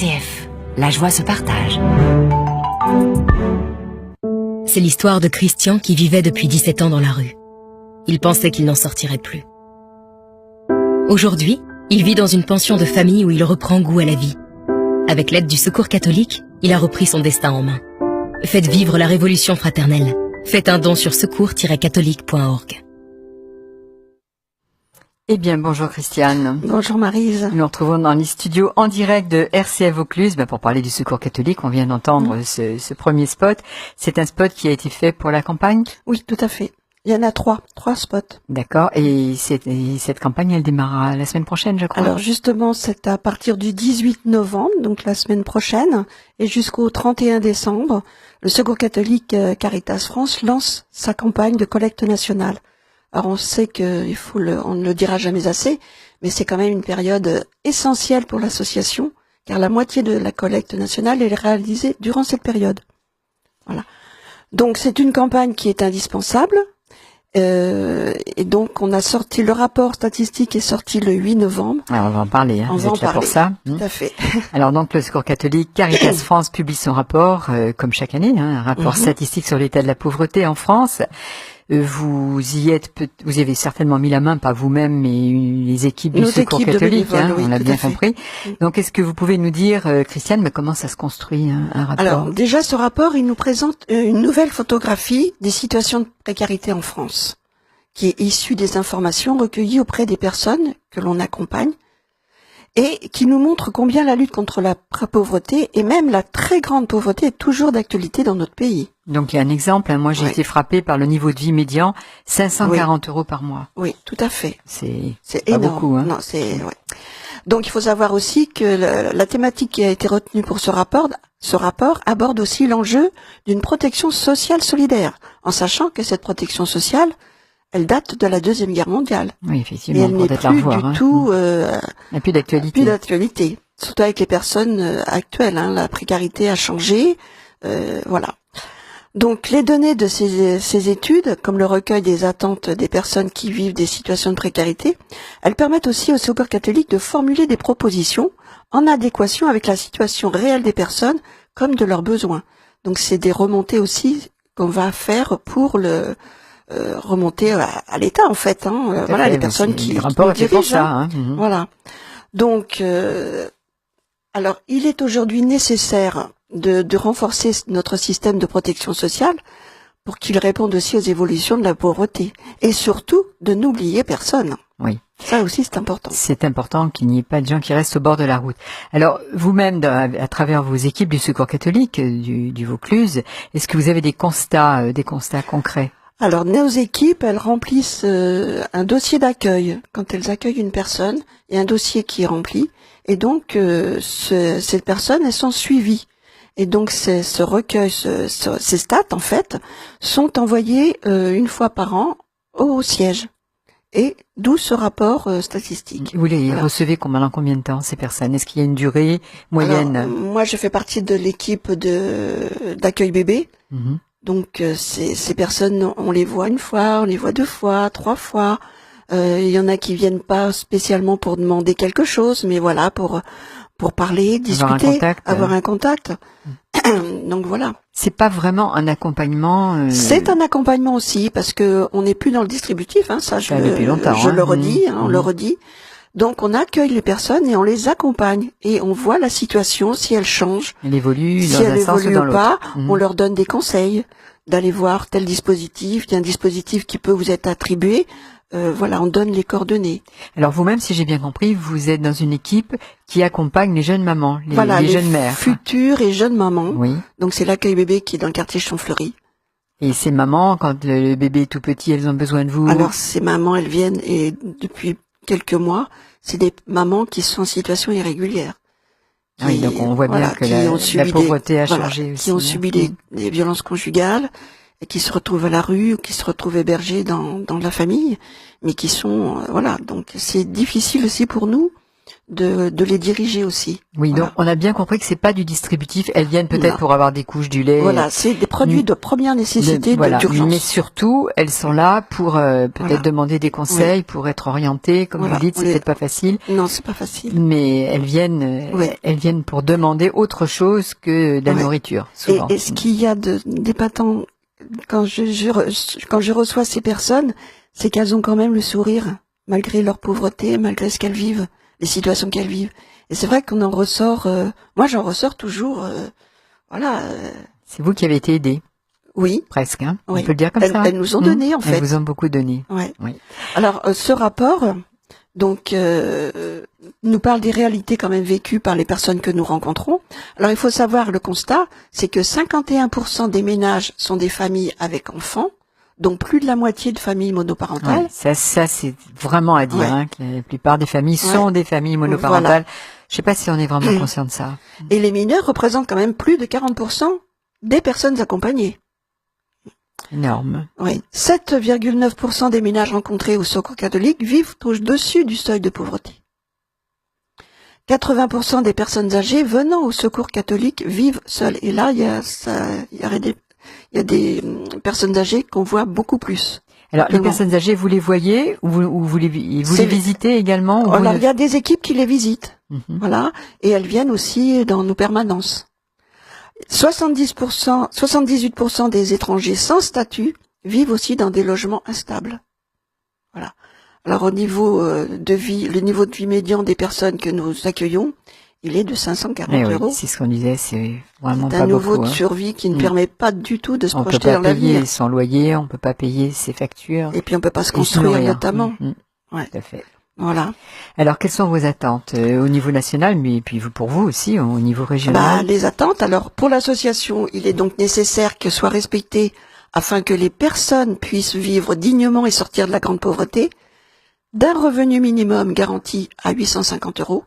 RCF, la joie se partage. C'est l'histoire de Christian qui vivait depuis 17 ans dans la rue. Il pensait qu'il n'en sortirait plus. Aujourd'hui, il vit dans une pension de famille où il reprend goût à la vie. Avec l'aide du Secours catholique, il a repris son destin en main. Faites vivre la révolution fraternelle. Faites un don sur secours-catholique.org. Eh bien, bonjour Christiane. Bonjour Maryse. Nous nous retrouvons dans les studios en direct de RCF Vaucluse pour parler du Secours catholique. On vient d'entendre ce premier spot. C'est un spot qui a été fait pour la campagne? Oui, tout à fait. Il y en a trois spots. D'accord. Et cette campagne, elle démarrera la semaine prochaine, je crois. Alors justement, c'est à partir du 18 novembre, donc la semaine prochaine, et jusqu'au 31 décembre, le Secours catholique Caritas France lance sa campagne de collecte nationale. Alors on sait on ne le dira jamais assez, mais c'est quand même une période essentielle pour l'association, car la moitié de la collecte nationale est réalisée durant cette période. Voilà. Donc c'est une campagne qui est indispensable, et donc on a sorti le rapport statistique est sorti le 8 novembre. Alors on va en parler, on vous va êtes là pour ça. Tout à fait. Alors donc le Secours catholique Caritas France publie son rapport, comme chaque année, un rapport statistique sur l'état de la pauvreté en France. Vous y avez certainement mis la main, pas vous-même, mais les équipes du Secours catholique, oui, on l'a bien compris. Donc, est-ce que vous pouvez nous dire, Christiane, comment ça se construit un rapport? Alors, déjà, ce rapport, il nous présente une nouvelle photographie des situations de précarité en France, qui est issue des informations recueillies auprès des personnes que l'on accompagne, et qui nous montre combien la lutte contre la pauvreté, et même la très grande pauvreté, est toujours d'actualité dans notre pays. Donc il y a un exemple, moi j'ai été frappée par le niveau de vie médian, 540 € par mois. Oui, tout à fait. C'est pas énorme. Beaucoup. Non, Donc il faut savoir aussi que la thématique qui a été retenue pour ce rapport aborde aussi l'enjeu d'une protection sociale solidaire, en sachant que cette protection sociale, elle date de la Deuxième Guerre mondiale. Oui, effectivement. Et elle n'est plus du tout... il n'y a plus d'actualité. Plus d'actualité. Surtout avec les personnes actuelles. La précarité a changé. Voilà. Donc les données de ces études, comme le recueil des attentes des personnes qui vivent des situations de précarité, elles permettent aussi au Secours catholique de formuler des propositions en adéquation avec la situation réelle des personnes comme de leurs besoins. Donc c'est des remontées aussi qu'on va faire pour remonter à l'État en fait. Voilà, les personnes qui dirigent ça. Voilà. Donc, alors il est aujourd'hui nécessaire de renforcer notre système de protection sociale pour qu'il réponde aussi aux évolutions de la pauvreté et surtout de n'oublier personne. Oui. Ça aussi c'est important. C'est important qu'il n'y ait pas de gens qui restent au bord de la route. Alors vous-même, à travers vos équipes du Secours catholique du Vaucluse, est-ce que vous avez des constats concrets? Alors nos équipes, elles remplissent un dossier d'accueil quand elles accueillent une personne. Il y a un dossier qui est rempli et donc ces personnes, elles sont suivies. Et donc ce recueil, ces stats en fait, sont envoyés une fois par an au siège. Et d'où ce rapport statistique. Vous les recevez combien de temps ces personnes? Est-ce qu'il y a une durée moyenne? Alors, moi je fais partie de l'équipe d'accueil bébé. Donc ces personnes, on les voit une fois, on les voit deux fois, trois fois. Il y en a qui viennent pas spécialement pour demander quelque chose, mais voilà pour parler, discuter, avoir un contact. Donc voilà. C'est pas vraiment un accompagnement. C'est un accompagnement aussi parce que on n'est plus dans le distributif. Ça depuis longtemps. Je le redis, on le redit. Donc on accueille les personnes et on les accompagne et on voit la situation si elle change, elle évolue si dans elle un sens ou évolue dans ou pas. l'autre. On leur donne des conseils d'aller voir tel dispositif. Il y a un dispositif qui peut vous être attribué. Voilà, on donne les coordonnées. Alors vous-même, si j'ai bien compris, vous êtes dans une équipe qui accompagne les jeunes mamans, les jeunes mères. Futures et jeunes mamans. Oui. Donc c'est l'accueil bébé qui est dans le quartier Champfleury. Et ces mamans, quand le bébé est tout petit, elles ont besoin de vous? Alors ces mamans, elles viennent et depuis quelques mois, c'est des mamans qui sont en situation irrégulière. Oui, donc on voit bien que la pauvreté a changé aussi. Qui ont subi des violences conjugales et qui se retrouvent à la rue ou qui se retrouvent hébergés dans la famille, mais qui sont donc c'est difficile aussi pour nous de les diriger aussi. Oui, Voilà. donc on a bien compris que c'est pas du distributif. Elles viennent peut-être Non. pour avoir des couches, du lait. Voilà, c'est des produits de première nécessité, Voilà. d'urgence. Mais surtout, elles sont là pour peut-être Voilà. demander des conseils, pour être orientées. Comme Voilà. vous dites, c'est peut-être pas facile. Non, c'est pas facile. Mais elles viennent pour demander autre chose que de la Ouais. nourriture, souvent. Et ce qu'il y a d'épatant quand quand je reçois ces personnes, c'est qu'elles ont quand même le sourire, malgré leur pauvreté, malgré ce qu'elles vivent, les situations qu'elles vivent. Et c'est vrai qu'on en ressort, moi j'en ressors toujours, voilà, C'est vous qui avez été aidée, oui. presque, hein. Oui. On peut le dire comme ça. Elles nous ont donné, en fait. Elles vous ont beaucoup donné. Ouais. Oui. Alors, ce rapport, donc, nous parle des réalités quand même vécues par les personnes que nous rencontrons. Alors, il faut savoir, le constat, c'est que 51% des ménages sont des familles avec enfants, donc plus de la moitié de familles monoparentales. Ouais, ça c'est vraiment à dire, Ouais. hein, que la plupart des familles sont des familles monoparentales. Voilà. Je sais pas si on est vraiment conscient de ça. Et les mineurs représentent quand même plus de 40% des personnes accompagnées. Énorme. Oui. 7,9% des ménages rencontrés au Secours catholique vivent au-dessus du seuil de pauvreté. 80% des personnes âgées venant au Secours catholique vivent seules. Et là, il y a des personnes âgées qu'on voit beaucoup plus. Alors, les Vraiment. personnes âgées, vous les voyez ou vous les visitez également ou vous Alors, ne- il y a des équipes qui les visitent. Mhm. Voilà. Et elles viennent aussi dans nos permanences. 78% des étrangers sans statut vivent aussi dans des logements instables. Voilà. Alors au niveau de vie, le niveau de vie médian des personnes que nous accueillons, il est de 540 Eh oui, euros. c'est ce qu'on disait, c'est vraiment C'est pas un niveau beaucoup. de hein. survie qui ne Mm. permet pas du tout de se On peut projeter pas dans l'avenir. payer son loyer, on peut pas payer ses factures. Et puis on peut pas se et se construire nourrir. notamment. Ouais. Tout à fait. Voilà. Alors, quelles sont vos attentes au niveau national, mais puis pour vous aussi, au niveau Bah, régional? les attentes. Alors pour l'association, il est donc nécessaire que soient respectées afin que les personnes puissent vivre dignement et sortir de la grande pauvreté, d'un revenu minimum garanti à 850 euros,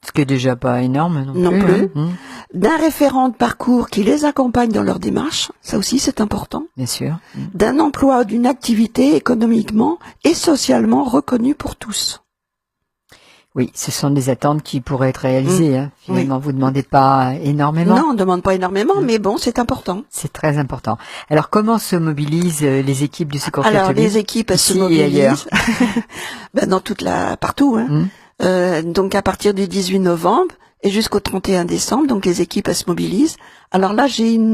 Ce qui est déjà pas énorme Non plus. plus. Hein. d'un référent de parcours qui les accompagne dans leur démarche, ça aussi c'est important, Bien sûr. d'un emploi ou d'une activité économiquement et socialement reconnue pour tous. Oui, ce sont des attentes qui pourraient être réalisées. Hein. Finalement, vous demandez pas énormément. Non, on ne demande pas énormément, mais bon, c'est important. C'est très important. Alors, comment se mobilisent les équipes du Secours Alors, catholique les équipes, elles se ici et ailleurs? mobilisent dans partout. Hein. Donc, à partir du 18 novembre et jusqu'au 31 décembre, donc les équipes, elles se mobilisent. Alors là,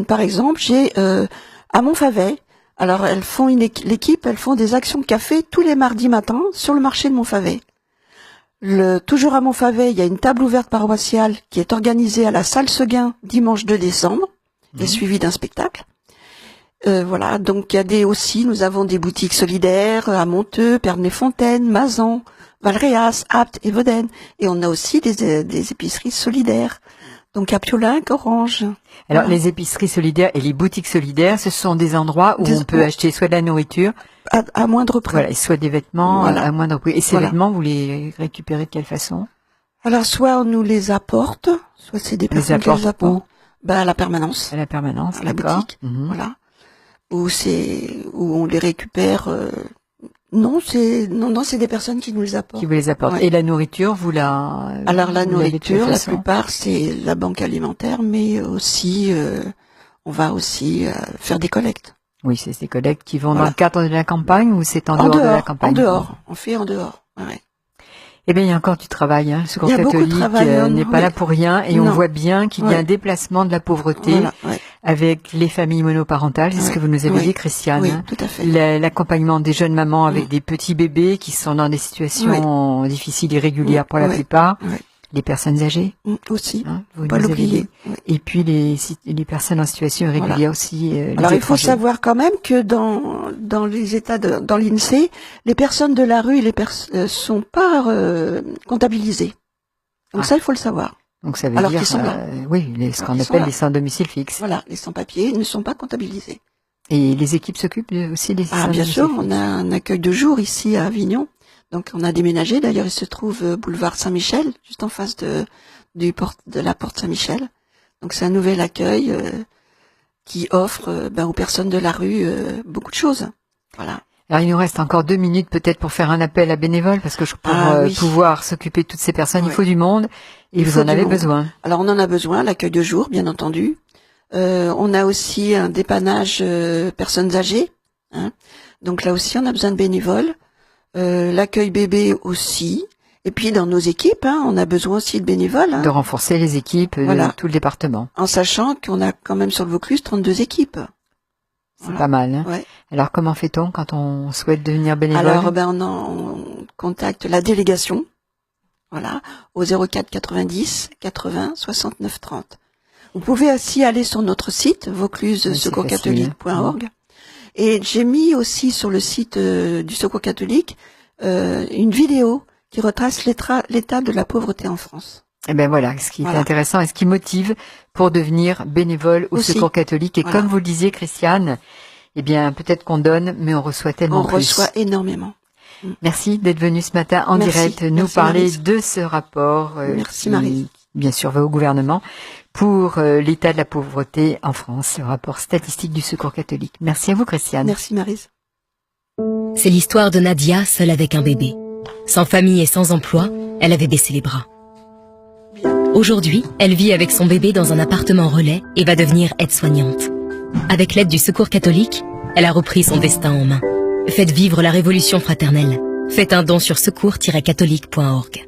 par exemple, à Montfavet, alors elles font l'équipe, elles font des actions de café tous les mardis matins sur le marché de Montfavet. Toujours à Montfavet, il y a une table ouverte paroissiale qui est organisée à la salle Seguin dimanche 2 décembre et suivie d'un spectacle. Voilà, donc il y a nous avons des boutiques solidaires à Monteux, Pernay-Fontaine, Mazan, Valréas, Apt et Vaudaine. Et on a aussi des épiceries solidaires. Donc à Piolinc, Orange. Alors, Voilà. les épiceries solidaires et les boutiques solidaires, ce sont des endroits où on peut acheter soit de la nourriture, À moindre prix. voilà, et soit des vêtements Voilà. à moindre prix. Et ces Voilà. vêtements, vous les récupérez de quelle façon? Alors soit on nous les apporte, soit c'est des Les personnes qui les apportent où? apportent. À la permanence, À la permanence, à la d'accord. boutique. Mhm. Voilà. Où on les récupère. Non, c'est des personnes qui nous les apportent. Qui vous les apportent. Ouais. Et la nourriture, Alors la vous l'avez de quelle nourriture, la façon? plupart c'est la banque alimentaire, mais aussi on va aussi faire des collectes. Oui, c'est ces collectes qui vont dans Voilà. le cadre de la campagne ou c'est en dehors de la campagne? En dehors, on fait en dehors. Ouais. Eh bien, il y a encore du travail. Hein. Le Secours Il y a beaucoup de catholique travail, hein, n'est pas oui. là pour rien et on Non. voit bien qu'il y a Ouais. un déplacement de la pauvreté Voilà, ouais. avec les familles monoparentales. C'est ce Ouais. que vous nous avez Oui. dit, Christiane. Oui, hein. tout à fait. L'accompagnement des jeunes mamans avec des petits bébés qui sont dans des situations difficiles, irrégulières pour la Ouais. plupart. Ouais. Les personnes âgées, Aussi, hein, vous pas nous avez l'oublier. dit. Ouais. Et puis les personnes en situation irrégulière Voilà. aussi. Les Alors il faut étrangers. savoir quand même que dans les états dans l'INSEE, les personnes de la rue sont pas comptabilisées. Donc Ah. ça il faut le savoir. Donc ça veut alors dire, qu'ils sont là. oui, ce qu'on Alors qu'ils sont appelle là. les sans domicile fixe. Voilà, les sans-papiers ne sont pas comptabilisés. Et les équipes s'occupent aussi des Ah sans bien domicile sûr, fixe. on a un accueil de jour ici à Avignon. Donc on a déménagé. D'ailleurs, il se trouve boulevard Saint-Michel, juste en face de la porte Saint-Michel. Donc c'est un nouvel accueil qui offre aux personnes de la rue beaucoup de choses. Voilà. Alors, il nous reste encore 2 minutes peut-être pour faire un appel à bénévoles, parce que pour pouvoir s'occuper de toutes ces personnes, il faut du monde, et vous en avez besoin. Alors, on en a besoin, l'accueil de jour, bien entendu. On a aussi un dépannage personnes âgées. Hein. Donc là aussi, on a besoin de bénévoles. L'accueil bébé aussi. Et puis, dans nos équipes, on a besoin aussi de bénévoles. Hein. De renforcer les équipes de tout le département. En sachant qu'on a quand même sur le Vaucluse 32 équipes. C'est pas mal. Hein. Ouais. Alors, comment fait-on quand on souhaite devenir bénévole? Alors, on contacte la délégation, au 04 90 80 69 30. Vous pouvez aussi aller sur notre site, vauclusesecourcatholique.org. Et j'ai mis aussi sur le site du Secours catholique une vidéo qui retrace l'état de la pauvreté en France. Et ben voilà, ce qui est intéressant et ce qui motive pour devenir bénévole au Secours catholique. Et comme vous le disiez, Christiane, eh bien, peut-être qu'on donne, mais on reçoit tellement plus. On reçoit énormément. Merci d'être venu ce matin en direct nous parler de ce rapport Merci, Maryse. Bien sûr, va au gouvernement pour l'état de la pauvreté en France, le rapport statistique du Secours catholique. Merci à vous, Christiane. Merci, Maryse. C'est l'histoire de Nadia, seule avec un bébé. Sans famille et sans emploi, elle avait baissé les bras. Aujourd'hui, elle vit avec son bébé dans un appartement relais et va devenir aide-soignante. Avec l'aide du Secours catholique, elle a repris son destin en main. Faites vivre la révolution fraternelle. Faites un don sur secours-catholique.org.